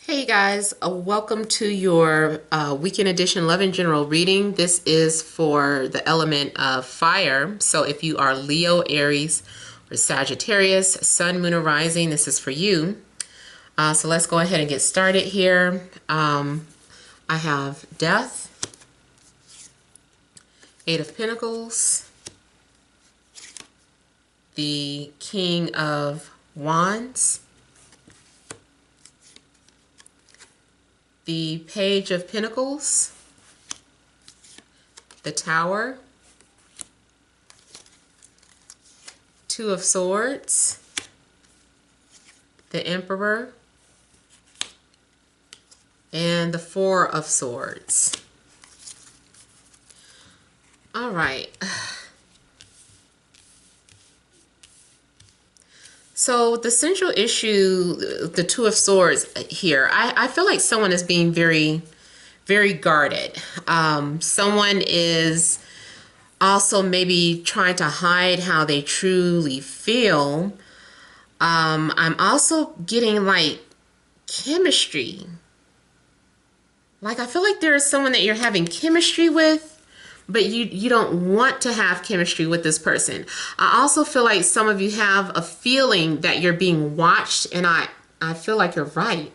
Hey guys, welcome to your weekend edition Love and General reading. This is for the element of fire. So if you are Leo, Aries, or Sagittarius, Sun, Moon, or Rising, this is for you. So let's go ahead and get started here. I have Death, Eight of Pentacles, the King of Wands, the Page of Pentacles, the Tower, Two of Swords, the Emperor, and the Four of Swords. All right. So the central issue, the Two of Swords here, I feel like someone is being very, very guarded. Someone is also maybe trying to hide how they truly feel. I'm also getting like chemistry. Like I feel like there is someone that you're having chemistry with, but you don't want to have chemistry with this person. I also feel like some of you have a feeling that you're being watched, and I feel like you're right.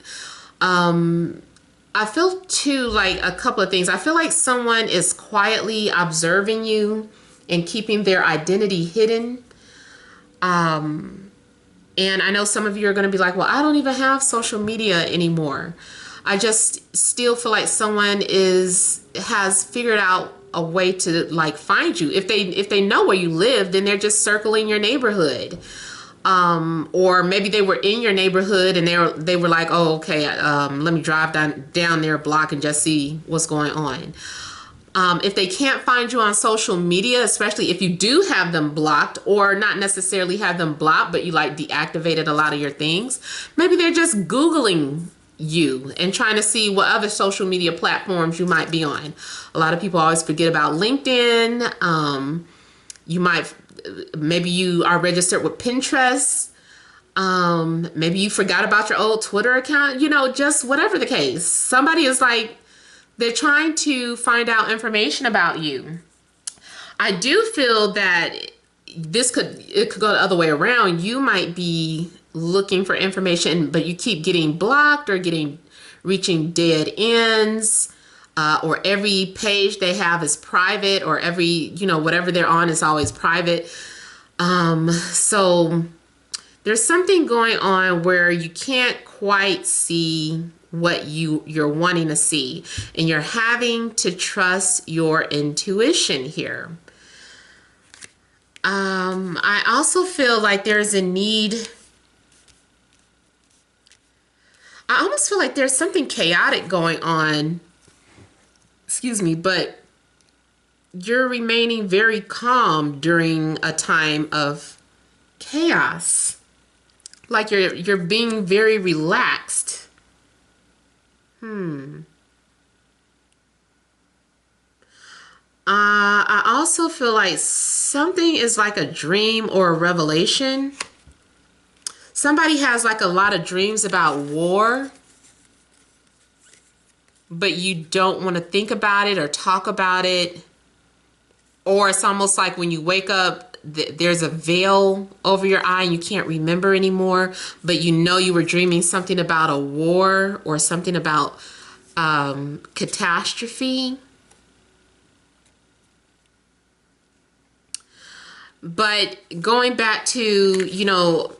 I feel too like a couple of things. I feel like someone is quietly observing you and keeping their identity hidden. And I know some of you are going to be like, well, I don't even have social media anymore. I just still feel like someone has figured out a way to like find you. If they know where you live, then they're just circling your neighborhood. Or maybe they were in your neighborhood and they were like, oh, okay, let me drive down their block and just see what's going on. If they can't find you on social media, especially if you do have them blocked, or not necessarily have them blocked, but you like deactivated a lot of your things, maybe they're just Googling you and trying to see what other social media platforms you might be on. A lot of people always forget about LinkedIn. Maybe you are registered with Pinterest. Maybe you forgot about your old Twitter account, just whatever the case. Somebody is like, they're trying to find out information about you. I do feel that it could go the other way around. You might be looking for information, but you keep getting blocked or reaching dead ends, or every page they have is private, or every, whatever they're on is always private. So there's something going on where you can't quite see what you're wanting to see, and you're having to trust your intuition here. I also feel like there's a need. I almost feel like there's something chaotic going on, excuse me, but you're remaining very calm during a time of chaos. Like you're being very relaxed. I also feel like something is like a dream or a revelation. Somebody has like a lot of dreams about war, but you don't want to think about it or talk about it. Or it's almost like when you wake up, there's a veil over your eye and you can't remember anymore, but you were dreaming something about a war or something about catastrophe. But going back to,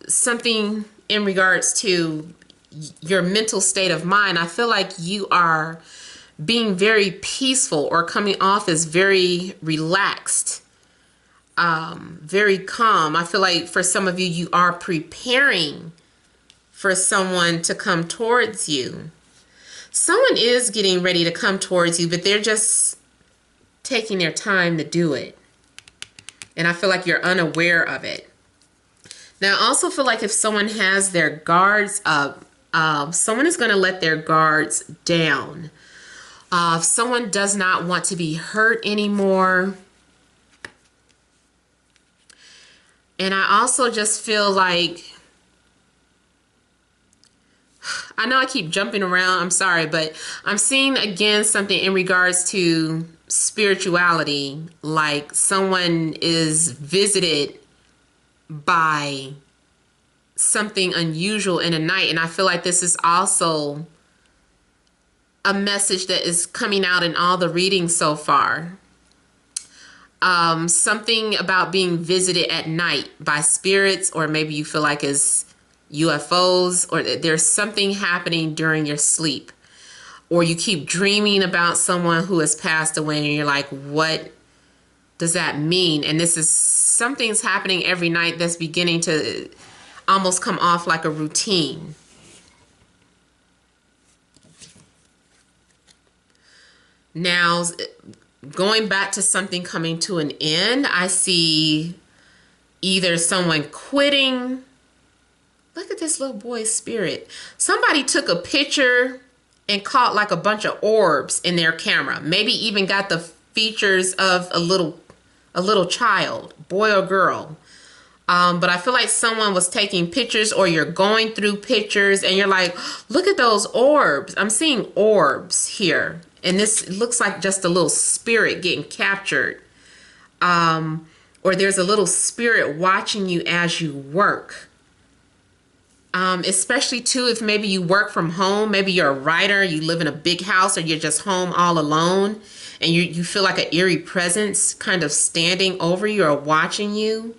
something in regards to your mental state of mind, I feel like you are being very peaceful or coming off as very relaxed, very calm. I feel like for some of you, you are preparing for someone to come towards you. Someone is getting ready to come towards you, but they're just taking their time to do it. And I feel like you're unaware of it. Now, I also feel like if someone has their guards up, someone is going to let their guards down. If someone does not want to be hurt anymore. And I also just feel like I know I keep jumping around. I'm sorry, but I'm seeing again something in regards to spirituality, like someone is visited by something unusual in a night. And I feel like this is also a message that is coming out in all the readings so far. Something about being visited at night by spirits, or maybe you feel like it's UFOs, or that there's something happening during your sleep, or you keep dreaming about someone who has passed away and you're like, what does that mean? And this is something's happening every night that's beginning to almost come off like a routine. Now, going back to something coming to an end, I see either someone quitting. Look at this little boy's spirit. Somebody took a picture and caught like a bunch of orbs in their camera. Maybe even got the features of a little child, boy or girl. But I feel like someone was taking pictures, or you're going through pictures and you're like, look at those orbs. I'm seeing orbs here. And this looks like just a little spirit getting captured. Or there's a little spirit watching you as you work. Especially too, if maybe you work from home, maybe you're a writer, you live in a big house, or you're just home all alone, and you feel like an eerie presence kind of standing over you or watching you.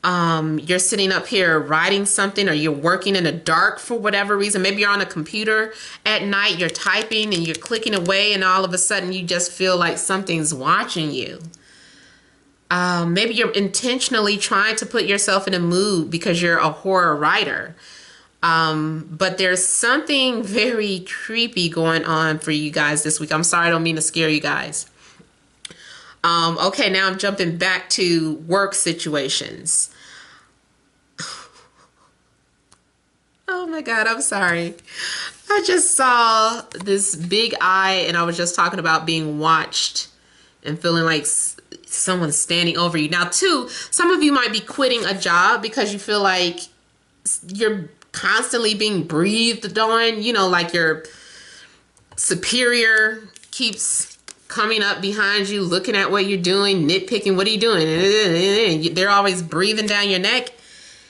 You're sitting up here writing something, or you're working in the dark for whatever reason. Maybe you're on a computer at night, you're typing and you're clicking away, and all of a sudden you just feel like something's watching you. Maybe you're intentionally trying to put yourself in a mood because you're a horror writer. But there's something very creepy going on for you guys this week. I'm sorry, I don't mean to scare you guys. Okay, now I'm jumping back to work situations. Oh my God, I'm sorry. I just saw this big eye, and I was just talking about being watched and feeling like someone's standing over you. Now, too, some of you might be quitting a job because you feel like you're constantly being breathed on, you know, like your superior keeps coming up behind you, looking at what you're doing, nitpicking, what are you doing? They're always breathing down your neck.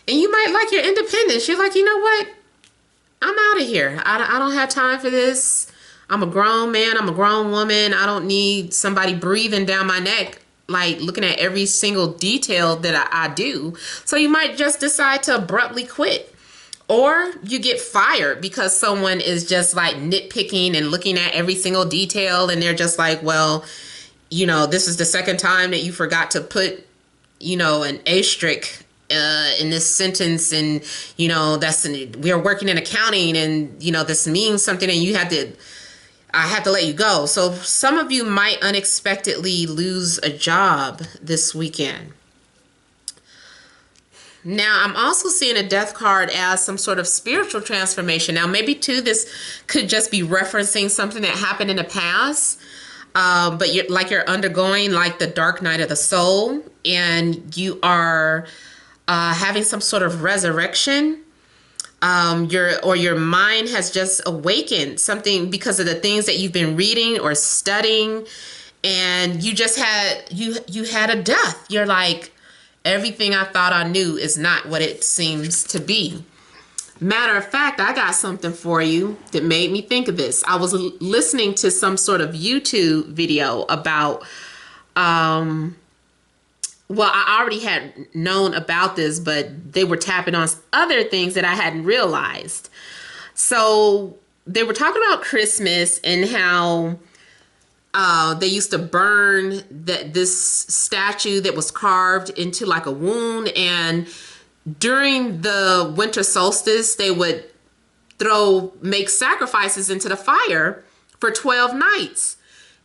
And you might like your independence. You're like, you know what? I'm out of here. I don't have time for this. I'm a grown man. I'm a grown woman. I don't need somebody breathing down my neck, like looking at every single detail that I do. So you might just decide to abruptly quit. Or you get fired because someone is just like nitpicking and looking at every single detail, and they're just like, well, you know, this is the second time that you forgot to put, you know, an asterisk in this sentence, and you know, we are working in accounting, and you know, this means something, and I had to let you go. So some of you might unexpectedly lose a job this weekend. Now, I'm also seeing a death card as some sort of spiritual transformation. Now, maybe too, this could just be referencing something that happened in the past, but you're undergoing like the dark night of the soul, and you are having some sort of resurrection. Your mind has just awakened something because of the things that you've been reading or studying, and you just had a death. You're like, everything I thought I knew is not what it seems to be. Matter of fact, I got something for you that made me think of this. I was listening to some sort of YouTube video about, well, I already had known about this, but they were tapping on other things that I hadn't realized. So they were talking about Christmas and how they used to burn this statue that was carved into like a wound, and during the winter solstice they would make sacrifices into the fire for 12 nights.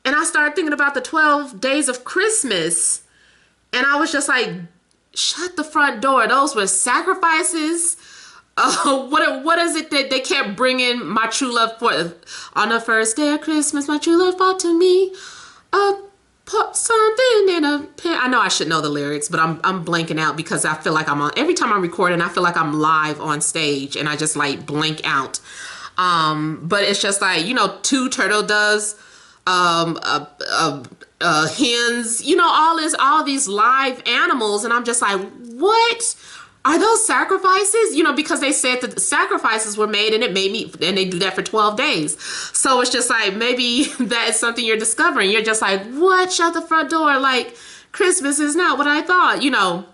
And I started thinking about the 12 days of Christmas, and I was just like, shut the front door. Those were sacrifices. What is it that they kept bringing my true love for? On the first day of Christmas, my true love brought to me put something in a pen. I know I should know the lyrics, but I'm blanking out because I feel like every time I'm recording, I feel like I'm live on stage and I just like blank out. But it's just like, you know, two turtle doves, hens, you know, all these live animals. And I'm just like, what are those sacrifices? You know, because they said that the sacrifices were made and it made me, and they do that for 12 days. So it's just like, maybe that is something you're discovering. You're just like, what? Shut the front door. Like, Christmas is not what I thought, you know.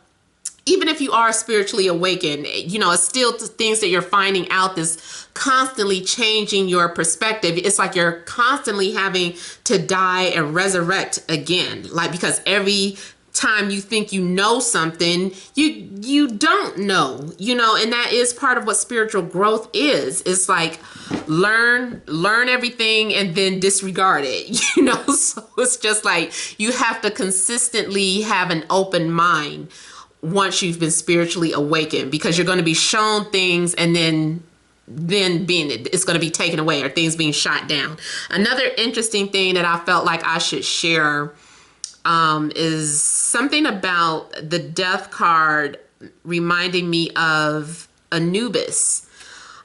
Even if you are spiritually awakened, you know, it's still things that you're finding out that's constantly changing your perspective. It's like you're constantly having to die and resurrect again. Like, because every time you think you know something, you don't know, you know, and that is part of what spiritual growth is. It's like learn everything and then disregard it, you know. So it's just like you have to consistently have an open mind once you've been spiritually awakened, because you're going to be shown things and then it's going to be taken away, or things being shot down. Another interesting thing that I felt like I should share is something about the death card reminding me of Anubis.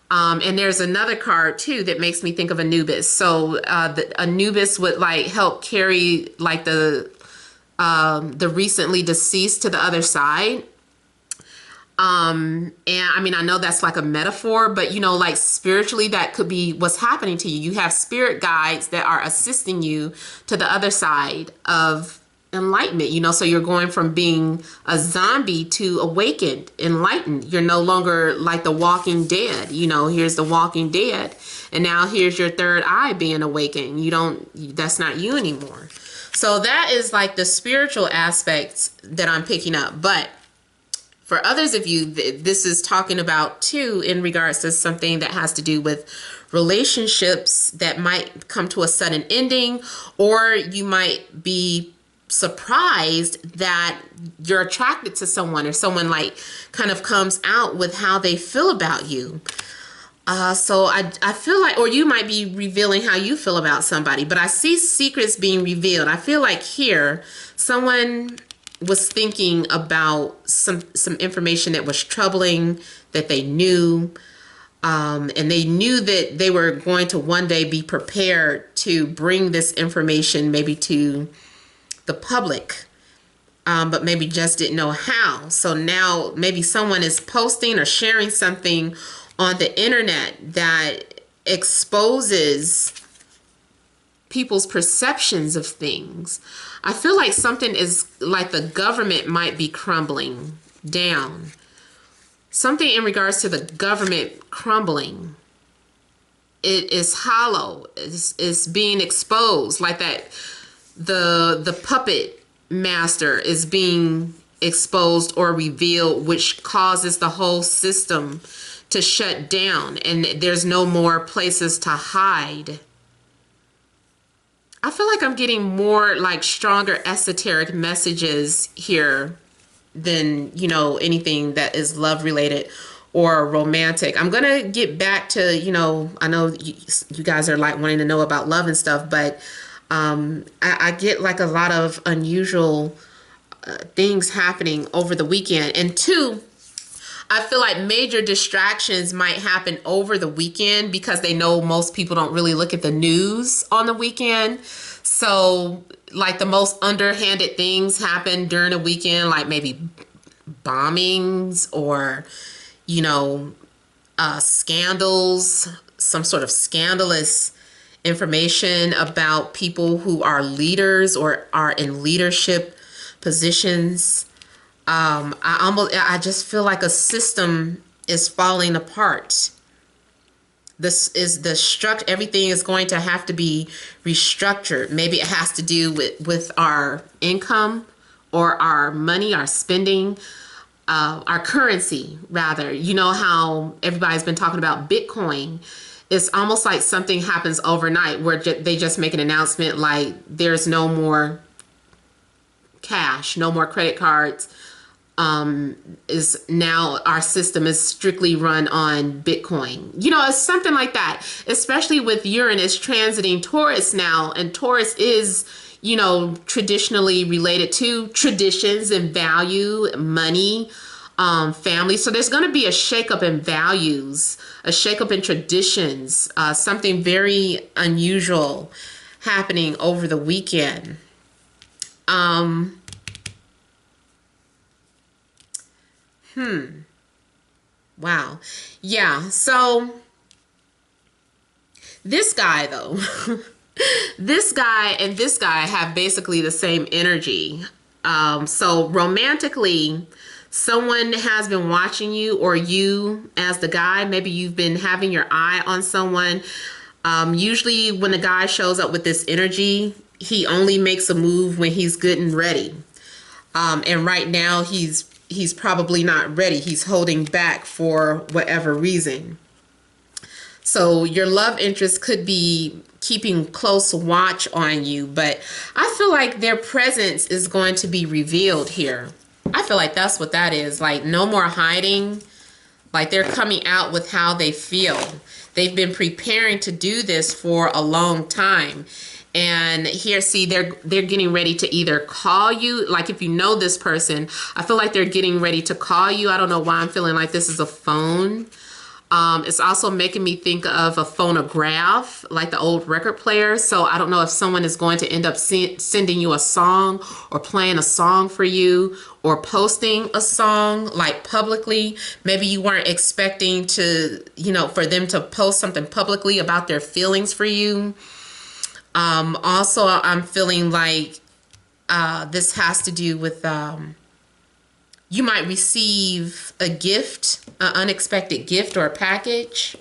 And there's another card too that makes me think of Anubis. So the Anubis would like help carry like the recently deceased to the other side. And I mean, I know that's like a metaphor, but you know, like spiritually, that could be what's happening to you. You have spirit guides that are assisting you to the other side of enlightenment, you know. So you're going from being a zombie to awakened, enlightened. You're no longer like the Walking Dead, you know. Here's the Walking Dead, and now here's your third eye being awakened. That's not you anymore. So that is like the spiritual aspects that I'm picking up. But for others of you, this is talking about too in regards to something that has to do with relationships that might come to a sudden ending, or you might be surprised that you're attracted to someone, or someone like kind of comes out with how they feel about you. So I feel like, or you might be revealing how you feel about somebody, but I see secrets being revealed. I feel like here someone was thinking about some information that was troubling, that they knew, and they knew that they were going to one day be prepared to bring this information maybe to the public, but maybe just didn't know how. So now maybe someone is posting or sharing something on the internet that exposes people's perceptions of things. I feel like something is like the government might be crumbling down. Something in regards to the government crumbling. It is hollow. It's being exposed, like that. The puppet master is being exposed or revealed, which causes the whole system to shut down, and there's no more places to hide. I feel like I'm getting more like stronger esoteric messages here than, you know, anything that is love related or romantic. I'm gonna get back to, you know, I know you guys are like wanting to know about love and stuff, but I get like a lot of unusual things happening over the weekend. And two, I feel like major distractions might happen over the weekend because they know most people don't really look at the news on the weekend. So like the most underhanded things happen during the weekend, like maybe bombings or, you know, scandals, some sort of scandalous information about people who are leaders or are in leadership positions. I just feel like a system is falling apart. This is the structure. Everything is going to have to be restructured. Maybe it has to do with our income or our money, our spending, our currency rather. You know how everybody's been talking about Bitcoin. It's almost like something happens overnight where they just make an announcement like there's no more cash, no more credit cards. Is now our system is strictly run on Bitcoin. You know, it's something like that, especially with Uranus transiting Taurus now. And Taurus is, you know, traditionally related to traditions and value, money, family. So there's going to be a shakeup in values, a shakeup in traditions, something very unusual happening over the weekend. Wow. Yeah. So this guy, though, this guy and this guy have basically the same energy. So romantically, someone has been watching you, or you as the guy, maybe you've been having your eye on someone. Usually when a guy shows up with this energy, he only makes a move when he's good and ready. And right now he's probably not ready. He's holding back for whatever reason. So your love interest could be keeping close watch on you, but I feel like their presence is going to be revealed here. I feel like that's what that is. Like, no more hiding. Like, they're coming out with how they feel. They've been preparing to do this for a long time. And here, see, they're getting ready to either call you. Like, if you know this person, I feel like they're getting ready to call you. I don't know why I'm feeling like this is a phone. It's also making me think of a phonograph, like the old record player. So I don't know if someone is going to end up sending you a song, or playing a song for you, or posting a song like publicly. Maybe you weren't expecting to, for them to post something publicly about their feelings for you. Also, I'm feeling like this has to do with you might receive a gift, an unexpected gift or a package.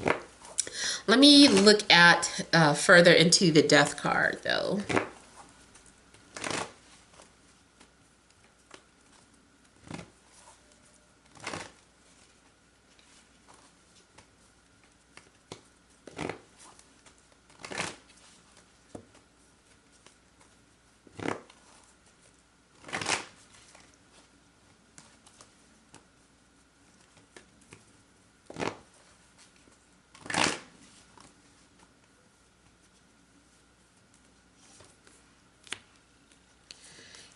Let me look at further into the Death card, though.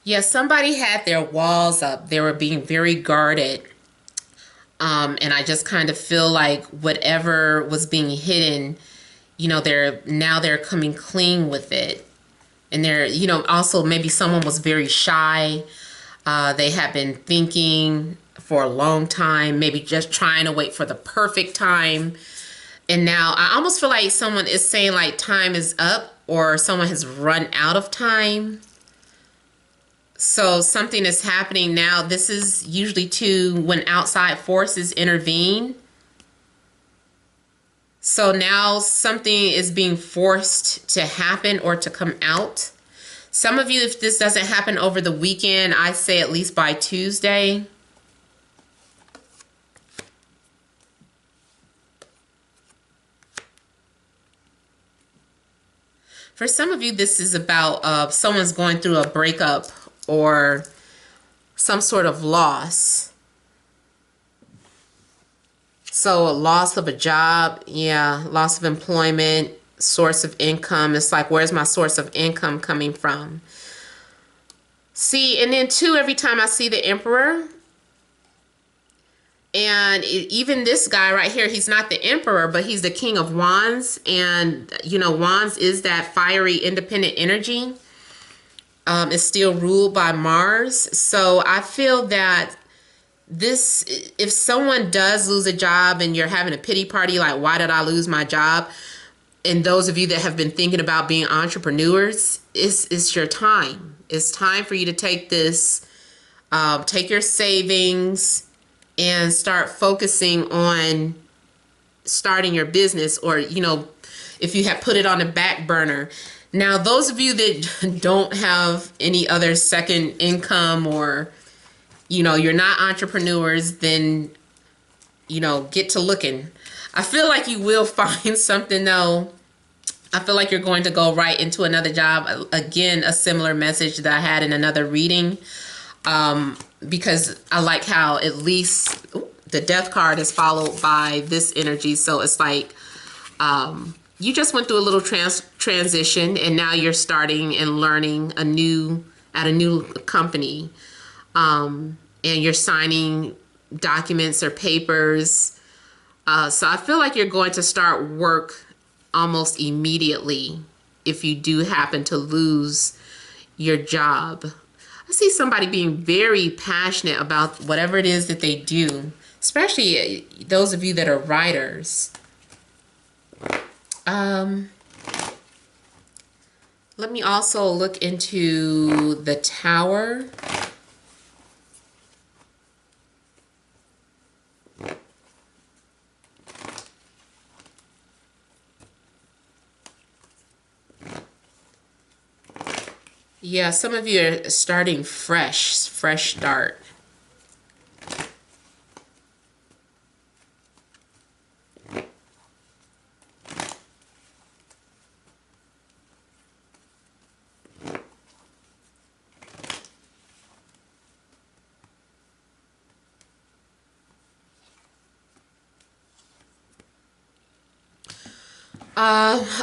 Yeah, somebody had their walls up. They were being very guarded. And I just kind of feel like whatever was being hidden, they're coming clean with it. And they're, also maybe someone was very shy. They have been thinking for a long time, maybe just trying to wait for the perfect time. And now I almost feel like someone is saying like time is up, or someone has run out of time. So something is happening now. This is usually too when outside forces intervene. So now something is being forced to happen or to come out. Some of you, if this doesn't happen over the weekend, I say at least by Tuesday. For some of you, this is about someone's going through a breakup or some sort of loss. So a loss of a job, yeah, loss of employment, source of income. It's like, where's my source of income coming from? See, and then too, every time I see the Emperor, and even this guy right here, he's not the Emperor, but he's the King of Wands. And, Wands is that fiery, independent energy. Is still ruled by Mars. So I feel that this, if someone does lose a job and you're having a pity party, like, why did I lose my job? And those of you that have been thinking about being entrepreneurs, it's your time. It's time for you to take this, take your savings and start focusing on starting your business, or, if you have put it on a back burner. Now, those of you that don't have any other second income, or, you're not entrepreneurs, then, get to looking. I feel like you will find something, though. I feel like you're going to go right into another job. Again, a similar message that I had in another reading, because I like how at least the Death card is followed by this energy. So it's like, you just went through a little transition, and now you're starting and learning at a new company, and you're signing documents or papers. So I feel like you're going to start work almost immediately if you do happen to lose your job. I see somebody being very passionate about whatever it is that they do, especially those of you that are writers. Let me also look into the Tower. Yeah, some of you are starting fresh start.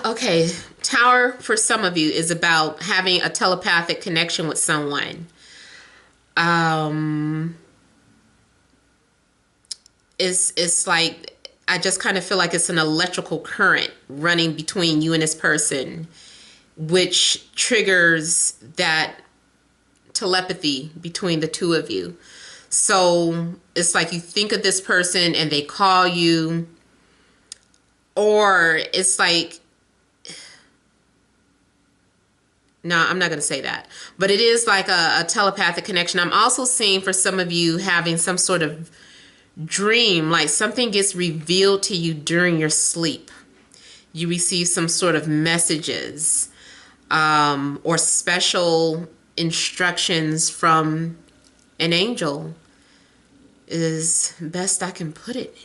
Okay. Tower for some of you is about having a telepathic connection with someone. It's like, I just kind of feel like it's an electrical current running between you and this person, which triggers that telepathy between the two of you. So it's like you think of this person and they call you, or it's like, no, I'm not going to say that, but it is like a telepathic connection. I'm also seeing for some of you having some sort of dream, like something gets revealed to you during your sleep. You receive some sort of messages, or special instructions from an angel, is best I can put it.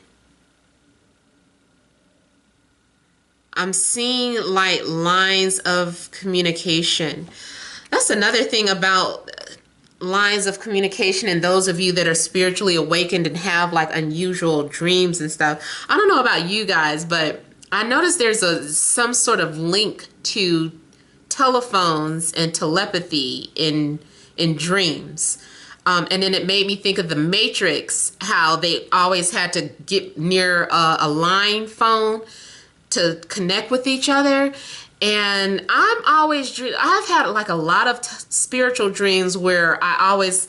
I'm seeing like lines of communication. That's another thing about lines of communication, and those of you that are spiritually awakened and have like unusual dreams and stuff. I don't know about you guys, but I noticed there's some sort of link to telephones and telepathy in dreams. And then it made me think of the Matrix, how they always had to get near a line phone to connect with each other. And I've had like a lot of spiritual dreams where I always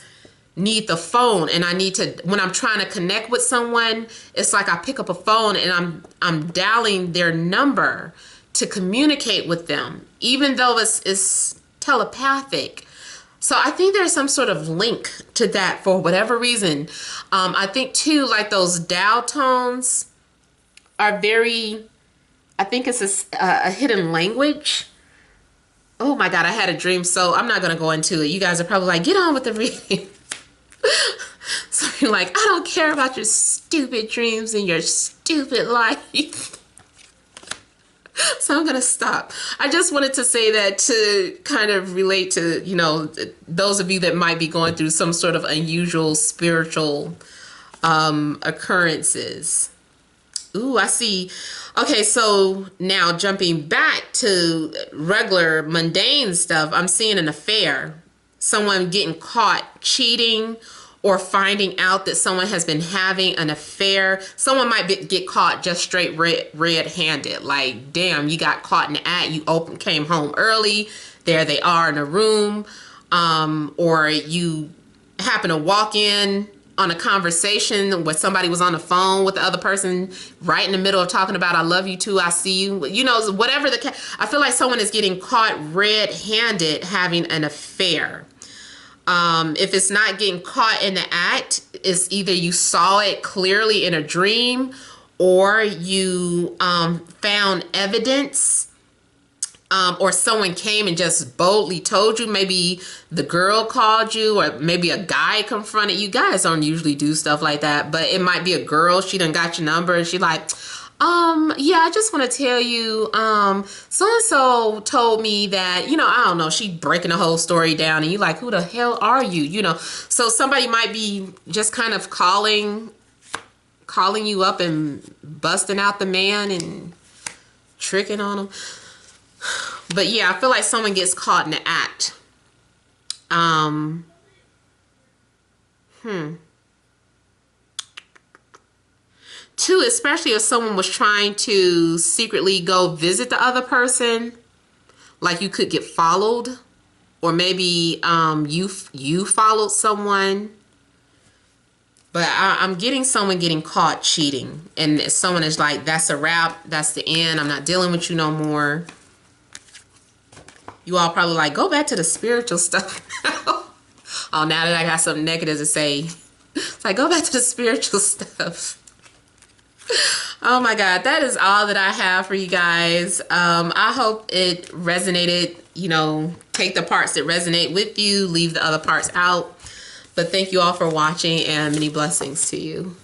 need the phone, and I need to, when I'm trying to connect with someone, it's like I pick up a phone and I'm dialing their number to communicate with them, even though it's telepathic. So I think there's some sort of link to that for whatever reason. I think too, like those dial tones are very, I think it's a hidden language. Oh my God, I had a dream, so I'm not going to go into it. You guys are probably like, get on with the reading. So you're like, I don't care about your stupid dreams and your stupid life. So I'm going to stop. I just wanted to say that to kind of relate to, you know, those of you that might be going through some sort of unusual spiritual occurrences. Ooh, I see. Okay, so now jumping back to regular mundane stuff, I'm seeing an affair. Someone getting caught cheating or finding out that someone has been having an affair. Someone might get caught just straight red-handed. Like, damn, you got caught in the act. You came home early. There they are in a room. Or you happen to walk in on a conversation where somebody was on the phone with the other person right in the middle of talking about, I love you too, I see you. You know, whatever I feel like someone is getting caught red-handed having an affair. If it's not getting caught in the act, it's either you saw it clearly in a dream, or you found evidence, or someone came and just boldly told you. Maybe the girl called you, or maybe a guy confronted you. Guys don't usually do stuff like that, but it might be a girl. She done got your number and she like, yeah, I just want to tell you, so-and-so told me that, you know, I don't know, she breaking the whole story down, and you like, who the hell are you? You know, so somebody might be just kind of calling you up and busting out the man and tricking on him. But yeah, I feel like someone gets caught in the act. Two, especially if someone was trying to secretly go visit the other person, like you could get followed, or maybe you followed someone. But I'm getting someone getting caught cheating, and someone is like, that's a wrap, that's the end, I'm not dealing with you no more. You all probably like, go back to the spiritual stuff. Oh, now that I got something negative to say, it's like, go back to the spiritual stuff. Oh my God, that is all that I have for you guys. I hope it resonated. You know, take the parts that resonate with you, leave the other parts out. But thank you all for watching, and many blessings to you.